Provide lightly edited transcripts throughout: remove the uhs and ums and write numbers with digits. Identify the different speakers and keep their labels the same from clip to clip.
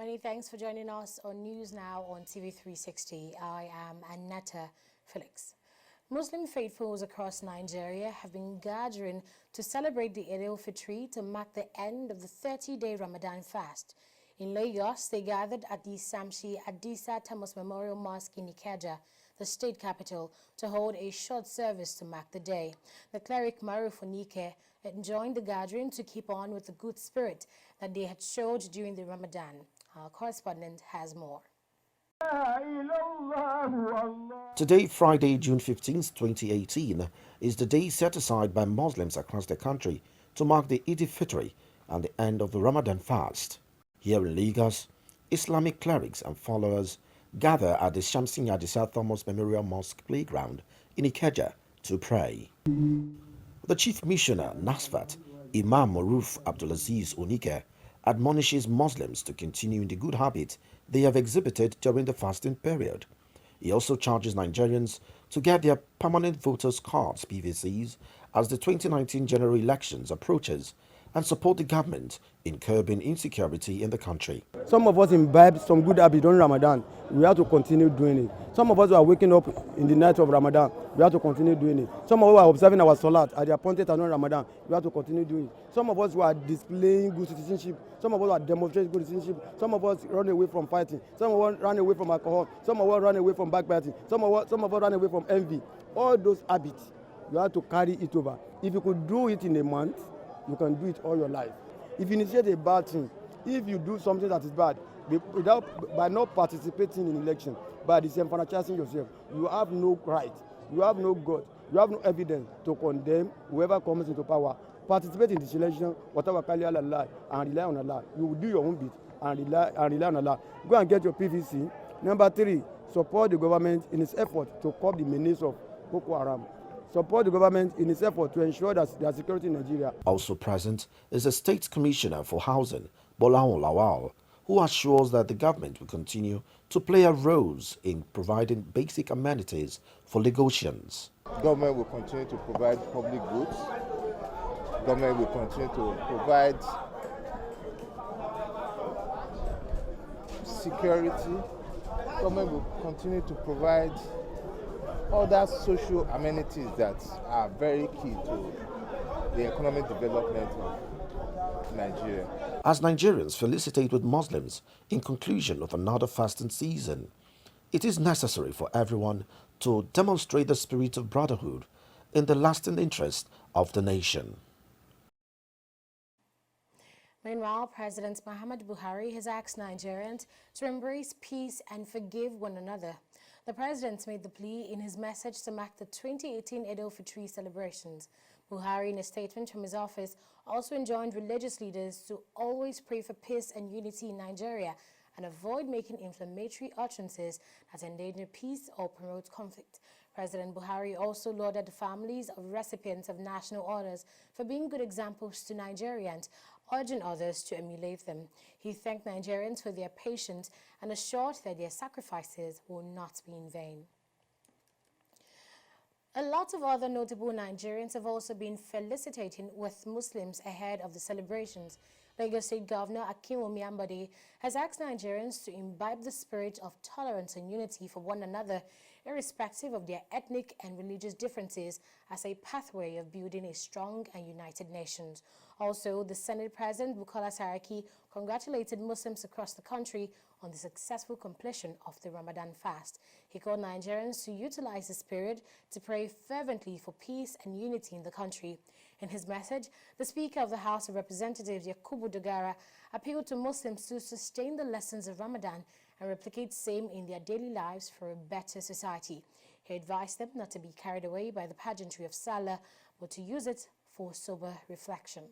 Speaker 1: Many thanks for joining us on News Now on TV360. I am Annetta Felix. Muslim faithfuls across Nigeria have been gathering to celebrate the Eid al-Fitr to mark the end of the 30-day Ramadan fast. In Lagos, they gathered at the Samshi Adisa Thomas Memorial Mosque in Ikeja, the state capital, to hold a short service to mark the day. The cleric Maruf Onike joined the gathering to keep on with the good spirit that they had showed during the Ramadan. Our correspondent has more.
Speaker 2: Today, Friday, June 15, 2018, is the day set aside by Muslims across the country to mark the Eid al-Fitr and the end of the Ramadan fast. Here in Lagos, Islamic clerics and followers gather at the Shamsi Adisa Thomas Memorial Mosque playground in Ikeja to pray. The Chief Missioner, Nasfat, Imam Maruf Abdulaziz Onike, admonishes Muslims to continue in the good habit they have exhibited during the fasting period. He also charges Nigerians to get their permanent voters cards (PVCs) as the 2019 general elections approaches and support the government in curbing insecurity in the country.
Speaker 3: Some of us imbibe some good habits during Ramadan. We have to continue doing it. Some of us are waking up in the night of Ramadan. We have to continue doing it. Some of us are observing our salat at the appointed time during Ramadan. We have to continue doing it. Some of us who are displaying good citizenship. Some of us are demonstrating good citizenship. Some of us run away from fighting. Some of us run away from alcohol. Some of us run away from backbiting. Some of us run away from envy. All those habits, you have to carry it over. If you could do it in a month, you can do it all your life. If you initiate a bad thing, if you do something that is bad, by not participating in election, by disenfranchising yourself, you have no right, you have no God, you have no evidence to condemn whoever comes into power. Participate in this election, whatever Allah, and rely on Allah. You will do your own bit and rely on Allah. Go and get your PVC. Number 3, support the government in its effort to curb the menace of Boko Haram. Support the government in its effort to ensure that there's security in Nigeria.
Speaker 2: Also present is the State Commissioner for Housing, Bolawon Lawal, who assures that the government will continue to play a role in providing basic amenities for Lagosians.
Speaker 4: Government will continue to provide public goods. Government will continue to provide security. Government will continue to provide other social amenities that are very key to the economic development of Nigeria.
Speaker 2: As Nigerians felicitate with Muslims in conclusion of another fasting season, it is necessary for everyone to demonstrate the spirit of brotherhood in the lasting interest of the nation.
Speaker 1: Meanwhile, President Muhammadu Buhari has asked Nigerians to embrace peace and forgive one another. The president made the plea in his message to mark the 2018 Eid al-Fitr celebrations. Buhari, in a statement from his office, also enjoined religious leaders to always pray for peace and unity in Nigeria and avoid making inflammatory utterances that endanger peace or promote conflict. President Buhari also lauded the families of recipients of national honors for being good examples to Nigerians, urging others to emulate them. He thanked Nigerians for their patience and assured that their sacrifices will not be in vain. A lot of other notable Nigerians have also been felicitating with Muslims ahead of the celebrations. Lagos State Governor Akinwumi Ambode has asked Nigerians to imbibe the spirit of tolerance and unity for one another, irrespective of their ethnic and religious differences, as a pathway of building a strong and united nation. Also, the Senate President Bukola Saraki congratulated Muslims across the country on the successful completion of the Ramadan fast. He called Nigerians to utilize this period to pray fervently for peace and unity in the country. In his message, the Speaker of the House of Representatives, Yakubu Dogara, appealed to Muslims to sustain the lessons of Ramadan and replicate same in their daily lives for a better society. He advised them not to be carried away by the pageantry of Salah, but to use it for sober reflection.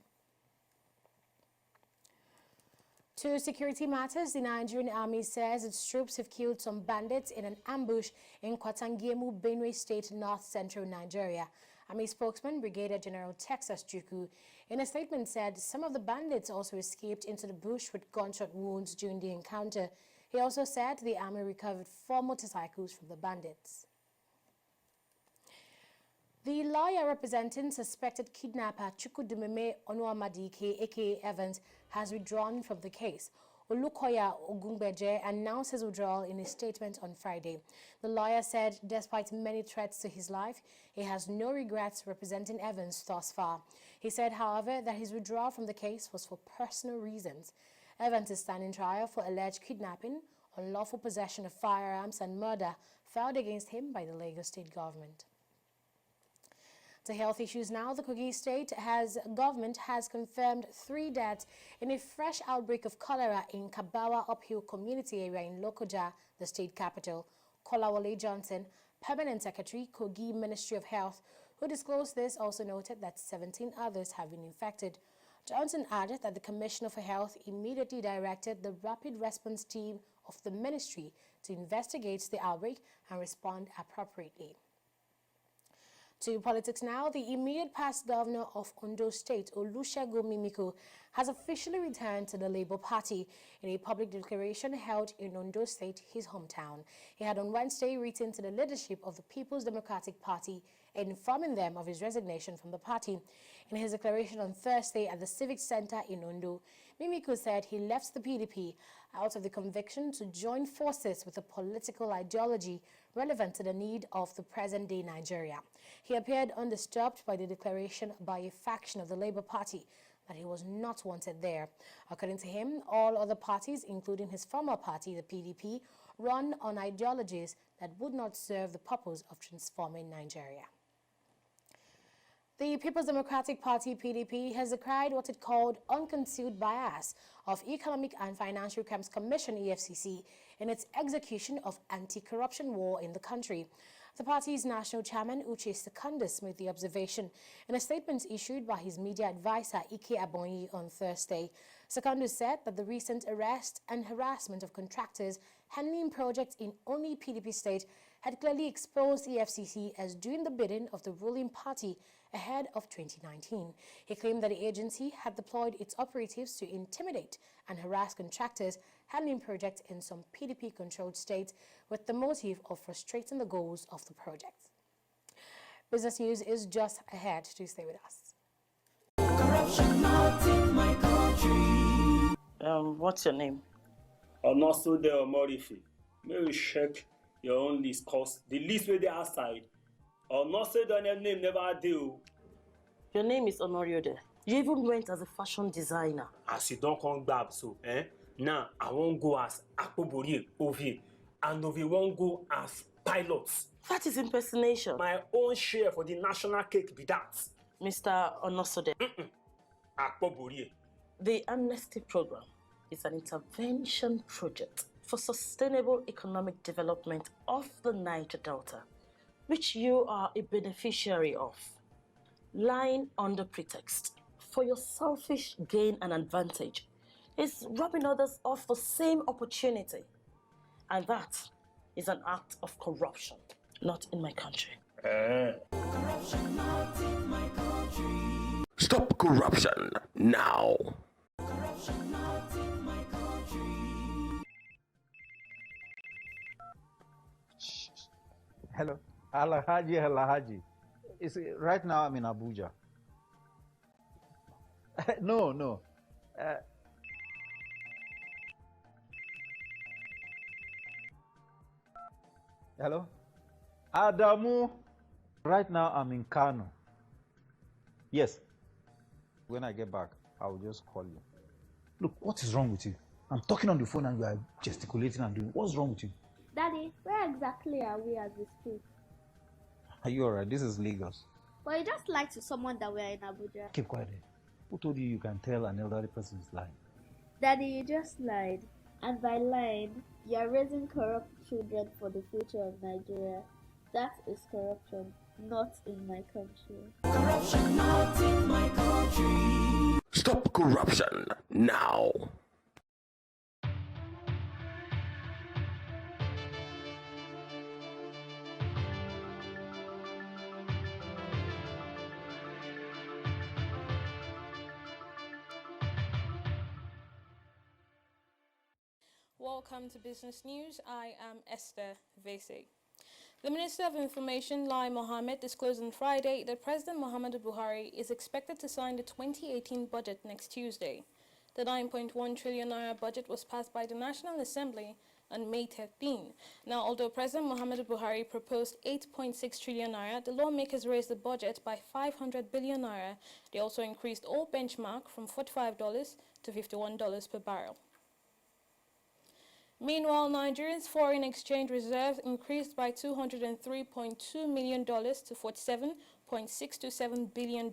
Speaker 1: To security matters, the Nigerian Army says its troops have killed some bandits in an ambush in Kwatangiemu, Benue State, north-central Nigeria. Army spokesman Brigadier General Texas Juku, in a statement, said some of the bandits also escaped into the bush with gunshot wounds during the encounter. He also said the army recovered 4 motorcycles from the bandits. The lawyer representing suspected kidnapper Chukwudumeme Onuamadike, aka Evans, has withdrawn from the case. Olukoya Ogungbeje announced his withdrawal in a statement on Friday. The lawyer said despite many threats to his life, he has no regrets representing Evans thus far. He said, however, that his withdrawal from the case was for personal reasons. Evans is standing trial for alleged kidnapping, unlawful possession of firearms and murder filed against him by the Lagos state government. To health issues now, the Kogi state government has confirmed 3 deaths in a fresh outbreak of cholera in Kabawa Uphill community area in Lokoja, the state capital. Kolawole Johnson, Permanent Secretary, Kogi Ministry of Health, who disclosed this, also noted that 17 others have been infected. Johnson added that the Commissioner for Health immediately directed the rapid response team of the ministry to investigate the outbreak and respond appropriately. To politics now, the immediate past governor of Ondo State, Olusegun Mimiko, has officially returned to the Labour Party in a public declaration held in Ondo State, his hometown. He had on Wednesday written to the leadership of the People's Democratic Party, informing them of his resignation from the party. In his declaration on Thursday at the Civic Center in Ondo, Mimiko said he left the PDP out of the conviction to join forces with a political ideology relevant to the need of the present-day Nigeria. He appeared undisturbed by the declaration by a faction of the Labour Party that he was not wanted there. According to him, all other parties, including his former party, the PDP, run on ideologies that would not serve the purpose of transforming Nigeria. The People's Democratic Party, PDP, has decried what it called unconcealed bias of Economic and Financial Crimes Commission, EFCC, in its execution of anti-corruption war in the country. The party's national chairman, Uche Secondus, made the observation in a statement issued by his media advisor, Ike Abonyi, on Thursday. Secondus said that the recent arrest and harassment of contractors handling projects in only PDP state had clearly exposed EFCC as doing the bidding of the ruling party ahead of 2019. He claimed that the agency had deployed its operatives to intimidate and harass contractors handling projects in some PDP-controlled states with the motive of frustrating the goals of the project. Business news is just ahead. Do stay with us.
Speaker 5: Corruption not in my country.
Speaker 6: What's your name?
Speaker 7: Also there Morifi. May we check your own list, cause the list where they outside. Or not say the name never do.
Speaker 6: Your name is Honoriode. You even went as a fashion designer.
Speaker 7: As you don't come back, so now I won't go as Akpobori Ovi, and Ovi won't go as pilots.
Speaker 6: That is impersonation.
Speaker 7: My own share for the national cake be that.
Speaker 6: Mr. Onosode.
Speaker 7: Akpobori.
Speaker 6: The Amnesty Program is an intervention project for sustainable economic development of the Niger Delta, which you are a beneficiary of, lying under pretext for your selfish gain and advantage is robbing others of the same opportunity. And that is an act of corruption, not in my country.
Speaker 5: Corruption not in my country.
Speaker 2: Stop corruption now.
Speaker 5: Corruption not in my country.
Speaker 8: Hello. Alahaji. Right now I'm in Abuja. No. Hello? Adamu. Right now I'm in Kano. Yes. When I get back, I will just call you. Look, what is wrong with you? I'm talking on the phone and you are gesticulating and doing. What's wrong with you?
Speaker 9: Daddy, where exactly are we as we speak?
Speaker 8: Are you alright? This is Lagos.
Speaker 9: Well, you just lied to someone that we're in Abuja.
Speaker 8: Keep quiet. Who told you you can tell an elderly person is lying?
Speaker 9: Daddy, you just lied. And by lying, you're raising corrupt children for the future of Nigeria. That is corruption, not in my country.
Speaker 5: Corruption not in my country.
Speaker 2: Stop corruption now.
Speaker 10: Welcome to Business News. I am Esther Vese. The Minister of Information, Lai Mohammed, disclosed on Friday that President Muhammadu Buhari is expected to sign the 2018 budget next Tuesday. The 9.1 trillion naira budget was passed by the National Assembly on May 13. Now, although President Muhammadu Buhari proposed 8.6 trillion naira, the lawmakers raised the budget by 500 billion naira. They also increased oil benchmark from $45 to $51 per barrel. Meanwhile, Nigeria's foreign exchange reserves increased by $203.2 million to $47.627 billion,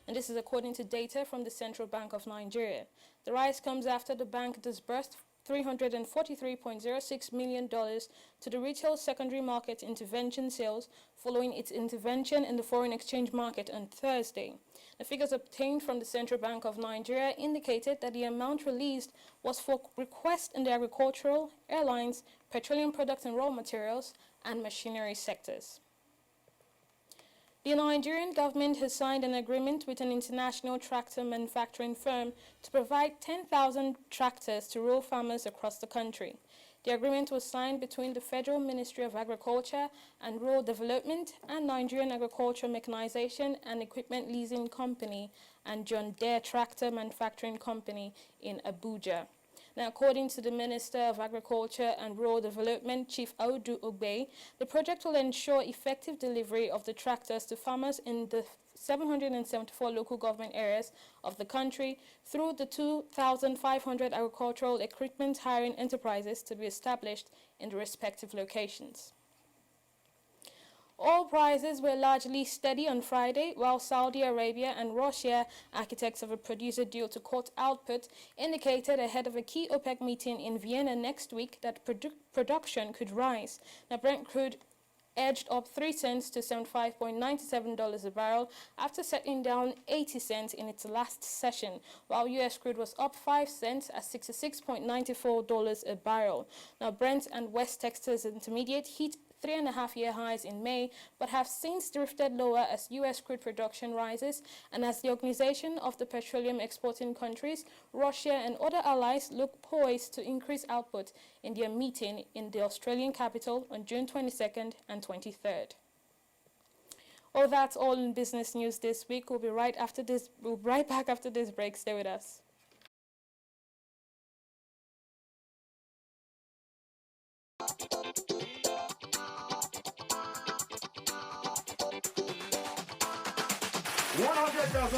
Speaker 10: and this is according to data from the Central Bank of Nigeria. The rise comes after the bank disbursed $343.06 million to the retail secondary market intervention sales following its intervention in the foreign exchange market on Thursday. The figures obtained from the Central Bank of Nigeria indicated that the amount released was for requests in the agricultural, airlines, petroleum products and raw materials, and machinery sectors. The Nigerian government has signed an agreement with an international tractor manufacturing firm to provide 10,000 tractors to rural farmers across the country. The agreement was signed between the Federal Ministry of Agriculture and Rural Development and Nigerian Agricultural Mechanization and Equipment Leasing Company and John Deere Tractor Manufacturing Company in Abuja. Now, according to the Minister of Agriculture and Rural Development, Chief Audu Ogbe, the project will ensure effective delivery of the tractors to farmers in the 774 local government areas of the country through the 2,500 agricultural equipment hiring enterprises to be established in the respective locations. Oil prices were largely steady on Friday, while Saudi Arabia and Russia, architects of a producer deal to cut output, indicated ahead of a key OPEC meeting in Vienna next week that production could rise. Now, Brent crude edged up 3 cents to $75.97 a barrel after settling down 80 cents in its last session, while U.S. crude was up 5 cents at $66.94 a barrel. Now, Brent and West Texas Intermediate hit 3.5-year highs in May, but have since drifted lower as U.S. crude production rises and as the Organization of the Petroleum Exporting Countries, Russia and other allies look poised to increase output in their meeting in the Australian capital on June 22nd and 23rd. Well, that's all in business news this week. We'll be right back after this break. Stay with us.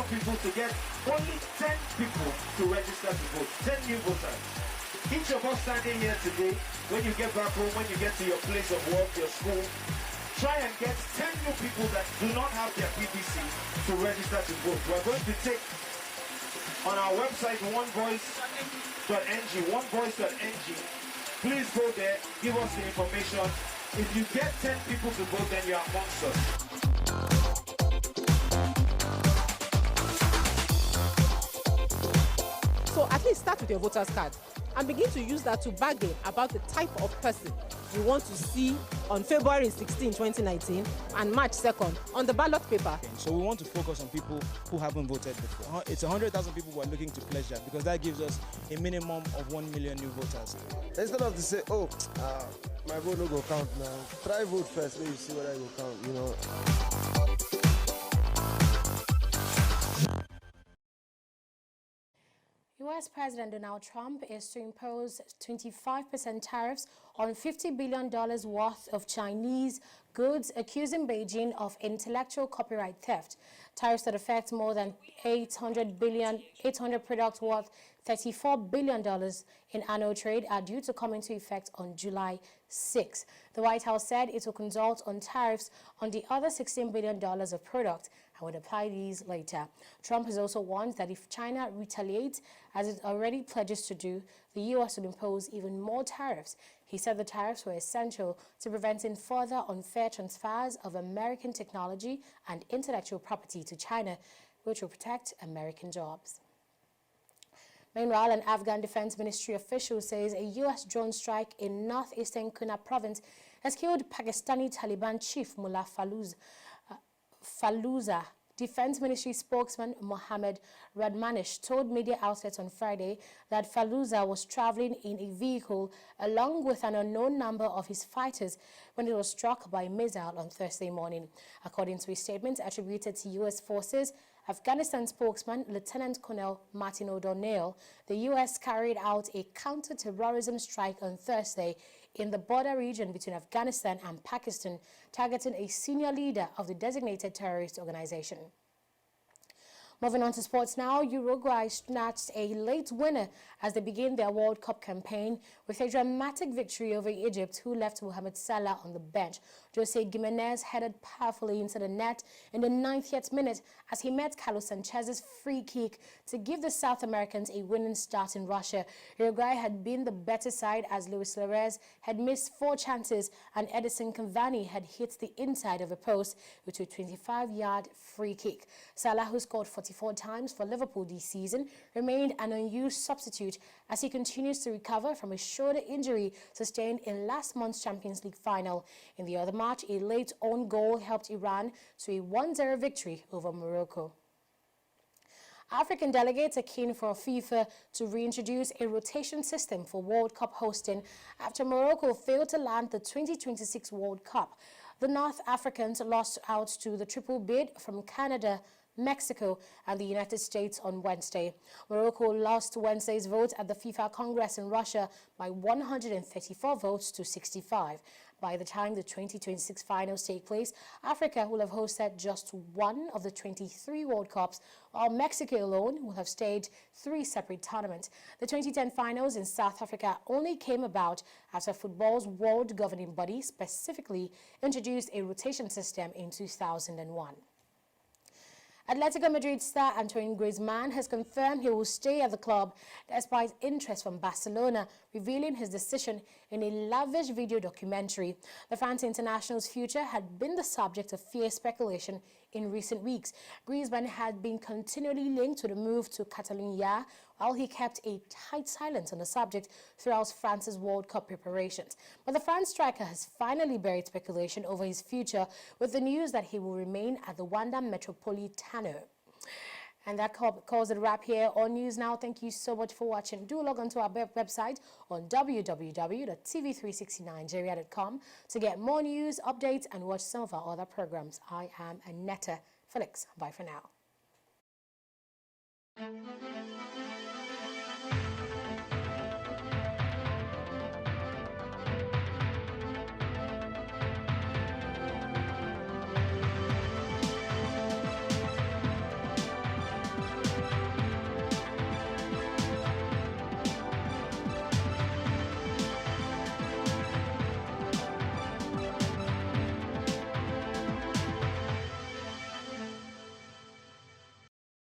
Speaker 2: People to get only 10 people to register to vote, 10 new voters. Each of us standing here today, when you get back home, when you get to your place of work, your school, try and get 10 new people that do not have their PPC to register to vote. We're going to take on our website onevoice.ng, onevoice.ng. Please go there, give us the information. If you get 10 people to vote, then you're amongst us.
Speaker 11: So at least start with your voter's card and begin to use that to bargain about the type of person you want to see on February 16, 2019 and March 2nd on the ballot paper.
Speaker 12: So we want to focus on people who haven't voted before. It's 100,000 people who are looking to pledge that because that gives us a minimum of 1 million new voters.
Speaker 3: Instead of to say, my vote no go count now. Try vote first, maybe you see whether it will count, you know.
Speaker 1: U.S. President Donald Trump is to impose 25% tariffs on $50 billion worth of Chinese goods, accusing Beijing of intellectual copyright theft. Tariffs that affect more than 800 products worth $34 billion in annual trade are due to come into effect on July 6. The White House said it will consult on tariffs on the other $16 billion of product and would apply these later. Trump has also warned that if China retaliates, as it already pledges to do, the U.S. will impose even more tariffs. He said the tariffs were essential to preventing further unfair transfers of American technology and intellectual property to China, which will protect American jobs. Meanwhile, an Afghan Defense Ministry official says a U.S. drone strike in northeastern Kunar province has killed Pakistani Taliban chief Mullah Fallujah. Defense Ministry spokesman Mohammed Radmanish told media outlets on Friday that Fallujah was traveling in a vehicle along with an unknown number of his fighters when it was struck by a missile on Thursday morning. According to a statement attributed to U.S. forces, Afghanistan spokesman Lieutenant Colonel Martin O'Donnell, the U.S. carried out a counter-terrorism strike on Thursday in the border region between Afghanistan and Pakistan, targeting a senior leader of the designated terrorist organization. Moving on to sports now, Uruguay snatched a late winner as they begin their World Cup campaign with a dramatic victory over Egypt, who left Mohamed Salah on the bench. Jose Gimenez headed powerfully into the net in the 90th minute as he met Carlos Sanchez's free kick to give the South Americans a winning start in Russia. Uruguay had been the better side as Luis Suarez had missed 4 chances and Edison Cavani had hit the inside of a post with a 25-yard free kick. Salah, who scored 44 times for Liverpool this season, remained an unused substitute as he continues to recover from a shoulder injury sustained in last month's Champions League final. In the other match, a late own goal helped Iran to a 1-0 victory over Morocco. African delegates are keen for FIFA to reintroduce a rotation system for World Cup hosting after Morocco failed to land the 2026 World Cup. The North Africans lost out to the triple bid from Canada, Mexico and the United States on Wednesday. Morocco lost Wednesday's vote at the FIFA Congress in Russia by 134 votes to 65. By the time the 2026 finals take place, Africa will have hosted just one of the 23 World Cups, while Mexico alone will have staged 3 separate tournaments. The 2010 finals in South Africa only came about after football's world governing body specifically introduced a rotation system in 2001. Atletico Madrid star Antoine Griezmann has confirmed he will stay at the club despite interest from Barcelona, revealing his decision in a lavish video documentary. The France international's future had been the subject of fierce speculation in recent weeks. Griezmann had been continually linked to the move to Catalonia, while he kept a tight silence on the subject throughout France's World Cup preparations. But the France striker has finally buried speculation over his future with the news that he will remain at the Wanda Metropolitano. And that calls it a wrap here on News Now. Thank you so much for watching. Do log on to our website on www.tv360nigeria.com to get more news, updates, and watch some of our other programs. I am Anetta Felix. Bye for now.